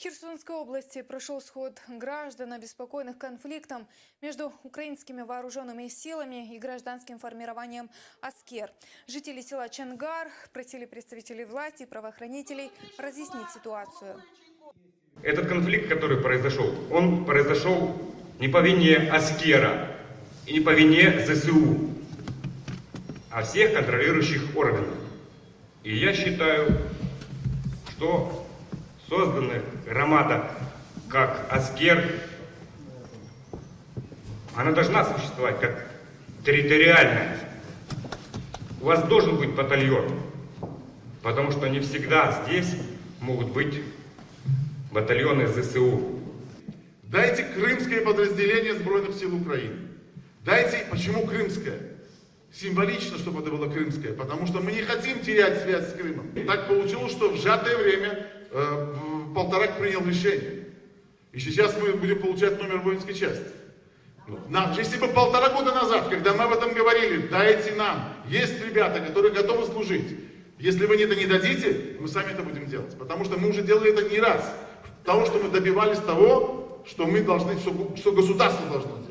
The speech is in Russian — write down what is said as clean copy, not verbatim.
Херсонской области прошел сход граждан, обеспокоенных конфликтом между украинскими вооруженными силами и гражданским формированием «Аскер». Жители села Чангар просили представителей власти и правоохранителей разъяснить ситуацию. Этот конфликт, который произошел, он произошел не по вине «Аскера» и не по вине ЗСУ, а всех контролирующих органов. И я считаю, что созданная громада как «Аскер», она должна существовать как территориальная. У вас должен быть батальон, потому что не всегда здесь могут быть батальоны ЗСУ. Дайте крымское подразделение Сбройных сил Украины. Дайте, почему крымское? Символично, чтобы это было крымское, потому что мы не хотим терять связь с Крымом. Так получилось, что в сжатое время Полторак принял решение. И сейчас мы будем получать номер воинской части. Если бы 1,5 года назад, когда мы об этом говорили, дайте нам, есть ребята, которые готовы служить. Если вы это не дадите, мы сами это будем делать. Потому что мы уже делали это не раз. Того, что мы добивались того, что мы должны, что государство должно